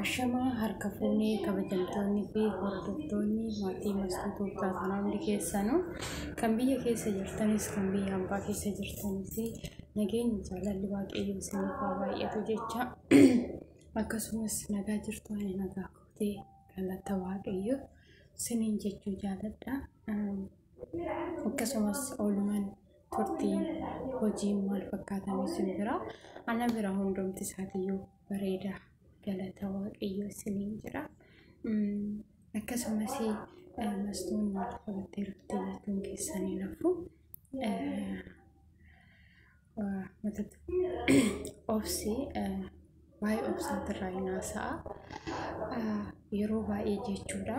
Ashama harka fuunee kabajamtoonni fi hordoftoonni maatii masliituu taasifaman keessanuu kan biyya keessa jirtanis kan biyya hambaa keessa jirtanis nageenya jaalalli waaqayyo isiniif haa baay'atu jecha akkasumas nagaa jirtu ani nagaa kootee galata waaqayyo isiniin jechuu jaaladha. Akkasumas oolumaan turtii hojii maal fakkaatan isin bira ana bira hundumti isaatiyyuu bareeda. Galata waaqayyo isiniin jira. Akkasumas mastuun maal qabattee ruftee jechuun keessanii nafu obsi baay'ee obsaatirraa hinaasa'a. Yeroo baay'ee jechuudha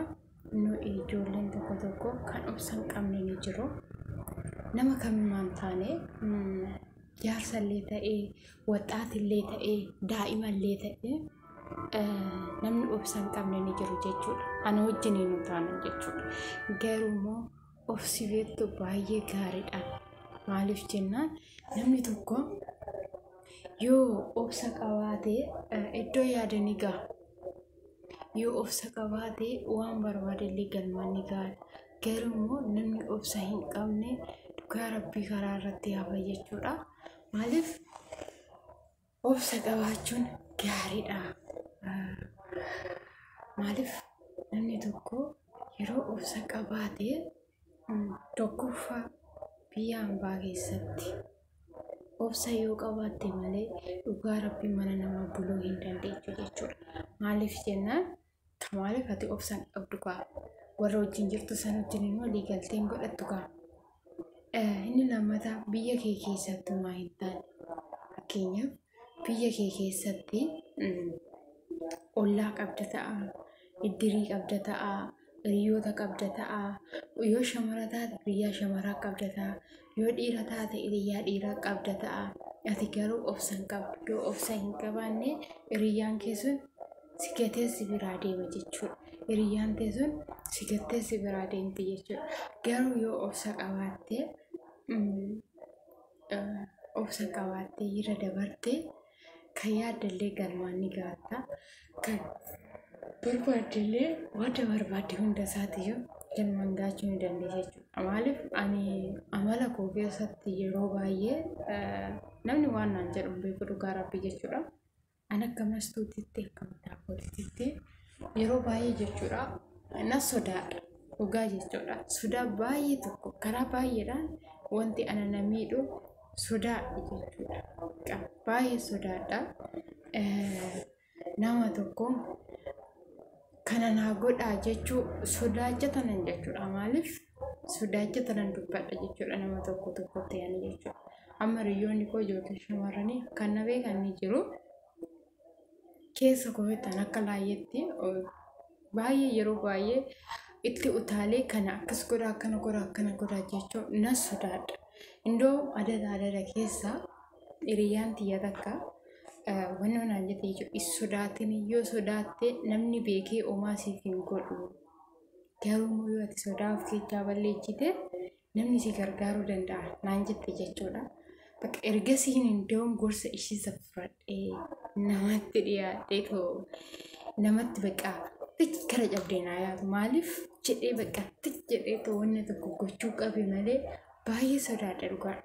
nu ijoolleen tokko kan obsan qabne ni jiru. Nama kamimaan taane jaarsallee ta'ee waxaatillee ta'ee daa'imallee ta'ee namni obsan qabne ni jiru jechuudha. Ana wajjin nu taana jechuudha. Garuu immoo obsi beektu baay'ee gaariidha. Maaliif jennaan namni tokko yoo obsa qabaatee iddoo yaade ni gaha. Yoo obsa qabaatee waan barbaadellee galmaan ni gaha. Garuu immoo namni obsa hin qabne dhugaa rabbii karaa irratti hafa jechuudha. Maaliif obsa qabaachuun gaariidha. Maaliif namni tokko yeroo obsa qabaatee tokkoffaa biyya hambaa keessatti obsa yoo qabaatte malee dhugaa rabbii mana namaa buluu hin dandeessu jechuudha. Maaliif jennaan maaliif ati obsa qabdu kaa warra wajjin jirtu sana wajjin immoo waliigalteen godhattu kaa. Inni lammataa biyya kee keessatti maa hin taane fakkeenyaaf biyya kee keessatti ollaa qabda ta'a, iddirii qabda ta'a, hiriyoota qabda ta'a. Yoo shamara taate hiriyaa shamaraa qabda ta'a. Yoo dhiira taate hiriyaa dhiiraa qabda ta'a. Ati garuu obsa hin qabdu. Yoo obsa hin qabaanne hiriyaan kee sun si gatee si biraa deema jechuudha. Hiriyaan kee sun si gatee si biraa deemti jechuudha. Garuu yoo obsa qabaattee irra dabartee kan yaadallee galmaan ni gaatta. Kan barbaadellee wanta barbaadde hunda isaatiyyuu galmaan gaachuu ni dandeessa jechuudha. Maaliif ani amala koo keessatti yeroo baay'ee namni waan naan jedhu beeku dhugaa rabbii jechuudha. Ani akka mastuutitti akka mataa kootitti yeroo baay'ee jechuudha na sodaadha dhugaa jechuudha. Sodaa baay'ee tokko karaa baay'eedhaan wanti ana na miidhu sodaadha jechuudha. Baay'ee sodaadha. Nama tokko kana naa godhaa jechuu sodaachatanan jechuudha. Maaliif sodaachatanan dubbadha jechuudha nama tokko ta'an jechuudha. Amma hiriyoonni koo ijoollee shamarranii kan na beekan ni jiru. Keessa kootan akka laayyeetti baay'ee yeroo baay'ee itti utaalee kana akkas godhaa akkana godhaa jechuun na sodaadha. Indoo adada keessa hiriyaan tiyya takka wannoon aan jette jechuudha. Sodaatiin yoo sodaatte namni beekee homaa siif hin godhu. Garuu yoo ati sodaa of keessaa balleessite namni si gargaaruu danda'a naan jette jechuudha. Bakka ergasiin indoon gorsa ishii fudhadhee namatti dhiyaatee namatti baqqaa gara cabdee naa yaadu. Maaliif jedhee baqqaa jedhee wanna tokko gochuu qabe malee baay'ee sodaadha dhugaa.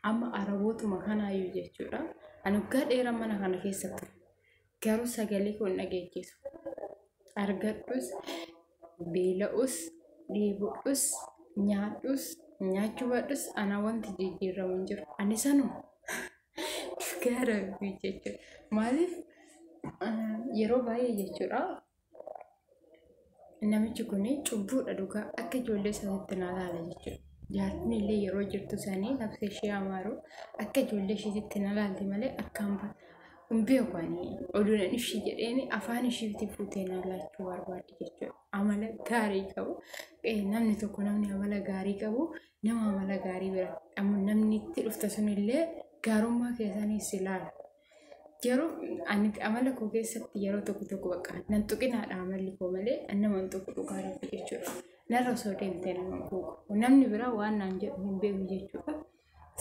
Amma arabootuma kanaayyuu jechuudha. Ani waggaa dheeraa mana kana keessa ture. Garuu sagalee koo hin dhageessisu. Argadhus, beela'us, dheebu'us, nyaadhus, nyaachuu baadhus ana wanti jijjiiramu hin jiru. Ani sanuma dhugaa rabbii jechuudha. Maaliif yeroo baay'ee jechuudha namichi kun cubbuudha dhugaa akka ijoollee isaatti na ilaala jechuudha. Jaartiin illee yeroo jirtu sanii nafsa ishee amaaru akka ijoollee isheetti na ilaalti malee akkaan hin beekani. Oduudhaan ishee jedheen afaan isheetti fuutee na ilaachuu barbaadde jechuudha. Amala gaarii qabu. Namni tokko namni amala gaarii qabu nama amala gaarii bira namni itti dhufta sunillee gaarummaa keessanii si ilaala. Yeroo ani amala koo keessatti yeroo tokko baqqaa nan tuqinaadha amalli koo malee nama hin tuqu dhugaa rabbii jechuudha. Narra osoo deemtee nama buuku. Namni biraa waan naan jedhu hin beeku jechuudha.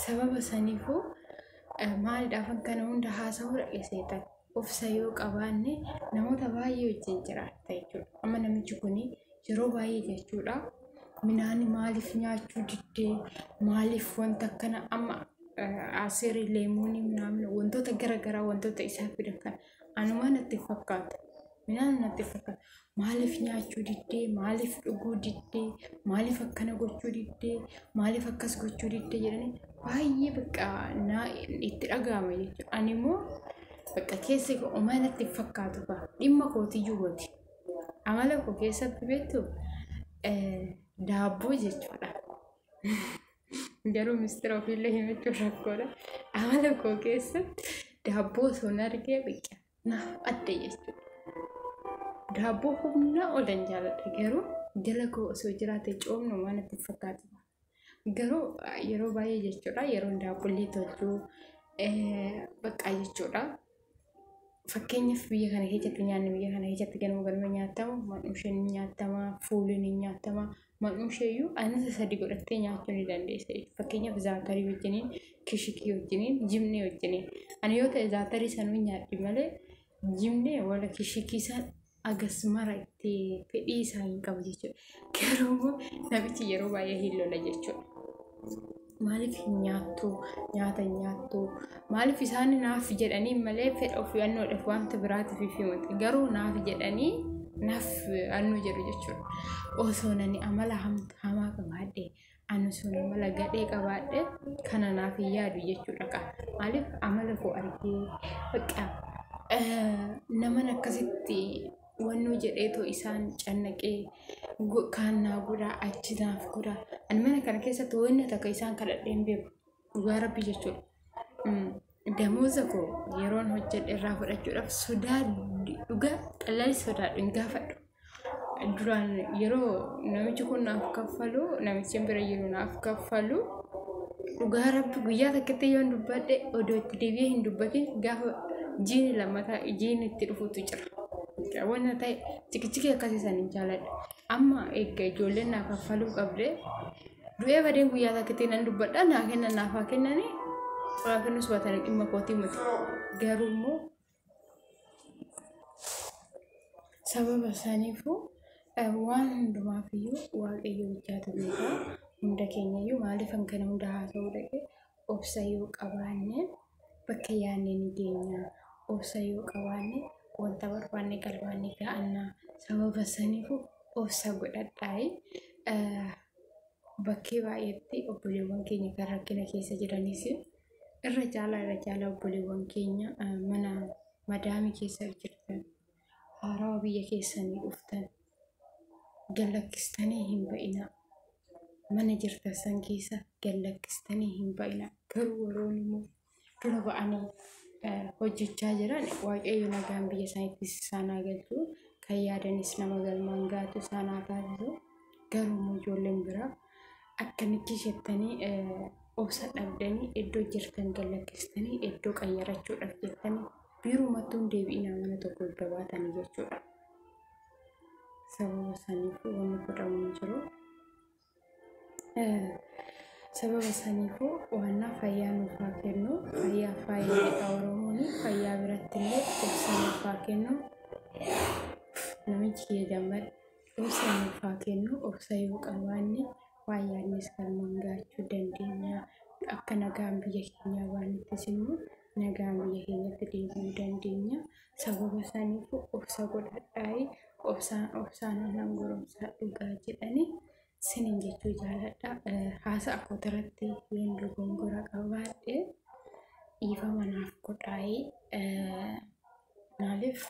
Sababa saniifuu maaliidhaaf kana hunda haasa'uu dhaqeesseetan obsa yoo qabaanne namoota baay'ee wajjin jiraata jechuudha. Amma namichi kun yeroo baay'ee jechuudha midhaan maaliif nyaachuu diddee maaliif wanta akkana amma asirii leemuunii midhaan wantoota garaagaraa wantoota isaa fidan kan anumaan natti fakkaata. Midhaan natti fakkaata. Maaliif nyaachuu diddee maaliif dhuguu diddee maaliif akkana gochuu diddee maaliif akkas gochuu diddee jedhanii baay'ee bakka itti dhaga'ama jechuudha. Ani immoo bakka keessi uumaa natti fakkaatu ba'a. Dhimma kootiyyuu gooti. Amala koo keessatti beektu daabboo jechuudha. Garuu mistira ofiillee himachuun rakkoodha. Amala koo keessatti daabboo osoo argee bakka naaf adda jechuudha. Daabboo humna olan jaaladha garuu jala koo osoo jiraate coomnu waan itti fakkaatu. Garuu yeroo baay'ee jechuudha yeroo daabbollee tolchuu bakka jechuudha. Fakkeenyaaf biyya kana keessatti nyaanni biyya kana keessatti ganuma nyaatama, man'uusheen nyaatama, fuuliin nyaatama, man'uusheeyyuu anisa sadii godhattee nyaachuu ni dandeessa. Fakkeenyaaf zaatarii wajjiniin, kishikii wajjiniin, jimnee wajjiniin. Ani yoo ta'e zaatarii sanuu nyaadhi malee jimnee wala kishikii san agas mara itti fedhii isaa hin qabu jechuudha. Garuu namichi yeroo baay'ee hin lola jechuudha. Maaliif nyaattu nyaata nyaattu maaliif isaan naaf jedhanii malee fedha ofii annoodhaaf wanta biraatiif himatu garuu naaf jedhanii naaf annu jedhu jechuudha. Osoo nani amala hamaa qabaadhe anu sun amala gadhee qabaadhe kana naaf yaadu jechuudha. Maaliif amala koo argee bakka naman akkasitti wannu jedheetoo isaan cannaqee kaannaa godhaa achi naaf godhaa. Ani mana kana keessatti wanni takka isaan kadhadheen beeku dhugaa rabbi jechuudha. Damooza koo yeroon hojjedhe irraa fudhachuudhaaf sodaa dhugaa qal'aali sodaadhu hin gaafadhu. Duraan yeroo namichi kun naaf kaffalu namichi bira jiru naaf kaffalu dhugaa rabbi guyyaa takkatti yoo dubbadhe odoo itti deebi'ee hin dubbatin gaafa jiini lammataa jiini itti dhufuutu jira. Wanna ta'e cikicikii akkasii san hin jaaladha. Amma eegga ijoolleen naaf kaffaluu qabde du'ee badeen guyyaa takkatti nan dubbadha naa kennan naaf haa kennanii waa kennus baatanii dhimma kootii miti. Garuu immoo sababa isaaniifuu waan hundumaafiyyuu waaqayyo hojjaatu beekaa. Hunda keenyayyuu maaliif kana hunda haasa'uu dhaqee obsa yoo qabaanne bakka yaadne ni geenya. Obsa yoo qabaanne wanta barbaanne galbaanne ga'annaa. Sababa saniifuu obsa godhadhaayi. Bakkee baay'eetti obboleewwan keenya kan rakkina keessa jiranis irra caalaa obboleewwan keenya mana madaamii keessa jirtan haarawaa biyya keessanii dhuftan gallakkistanii hin ba'ina. Mana jirtan san keessa gallakkistanii hin ba'ina. Garuu warroonni immoo dura ba'anii hojjechaa jiran waaqayyo nagaan biyya isaaniitti isaan haa galchu. Kan yaadanis nama galmaan gaatu isaan haa taasisu. Garuu immoo ijoolleen biraa akkamitti jettanii obsa dhabdanii iddoo jirtan gallakkistanii iddoo qayyarachuudhaaf jettanii biirumattuun deebi'inaa mana tokko iddoo baatanii jechuudha. Sababa saniifuu wanni godhamu jiru. Sababa saniifuu waan fayyaa nuuf haa kennu. Fayyaa Oromoon fayyaa biratti illee obsa nuuf haa kennu. Namichi kiyya dammaqe obsa nuuf haa kennu. Obsa yoo qabaanne waan yaadnes galmaan gaachuu dandeenya. Akka nagaan biyya keenyaa waanittis immoo nagaan biyya keenyatti deebi'uu dandeenya. Sababa saniifuu obsa godhadhaayi. Obsaan aannan goromsaa dhugaa jedhanii sinin jechuu jaaladha. Haasa'a kootirratti yoon dogongora qabaadhe dhiifama naaf godhaayi. Maaliif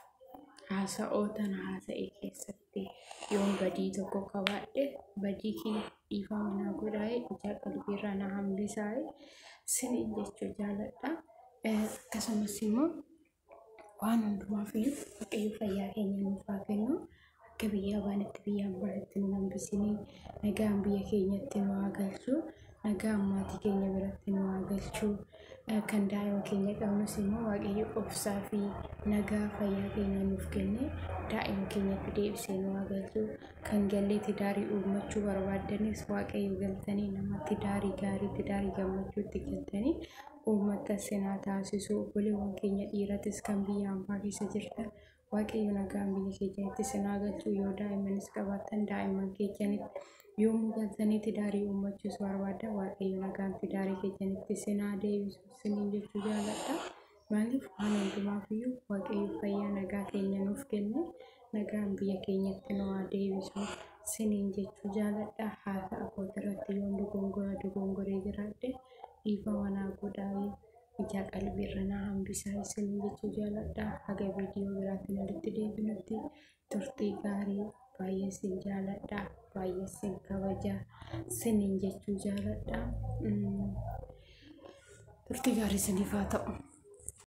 haasa'ootan haasa'e keessatti yoon badii tokko qabaadhe badii kiyya dhiifama naa godhaayi. Ija qalbiirraa na hambisaayi. Sinin jechuu jaaladha. Akkasumas immoo waan hundumaafiyyuu waaqayyo fayyaa keenya nuuf haa kennu. Akka biyya baanitti biyya baratti nu hambisinii nagaan biyya keenyatti nu haa galchu. Nagaan maatii keenya biratti nu haa galchu. kan daa'ima keenya qabnus immoo waaqayyo obsaa fi nagaa fayyaa keenya nuuf kenne daa'ima keenyatti deebisee nu haa galchu. Kan galleetti daarii uummachuu barbaaddanis waaqayyo galtanii namatti daarii gaariitti daarii gammachuutti galtanii uummata sinaa taasisu. Obboleewwan keenya dhiiratis kan biyya hambaa keessa jirtan waaqayyo nagaan biyya keenyatti sinaa galchu. Yoo daa'imanis qabaattan daa'imman keessanitti yommuu galtanitti daarii uummachuus barbaadda waaqayyo nagaatti daarii keessanitti sinaa deebisu siniin jechuu jaalladha. Maaliif waan hundumaafuu waaqayyo fayyaa nagaa keenya nuuf kenne nagaan biyya keenyatti nu haa deebisu siniin jechuu jaalladha. Haasa'a koota irratti yoon dogongoree jiraadhe dhiifama naa godhaa ija qalbiirra na hambisaa siniin jechuu jaalladha. Haga viidiyoo biraatti walitti deebinutti turtii gaarii. Baay'ee sin jaalladha, baay'ee sin kabaja siniin jechuu jaalladha. Turtii gaarii siniif haa ta'u.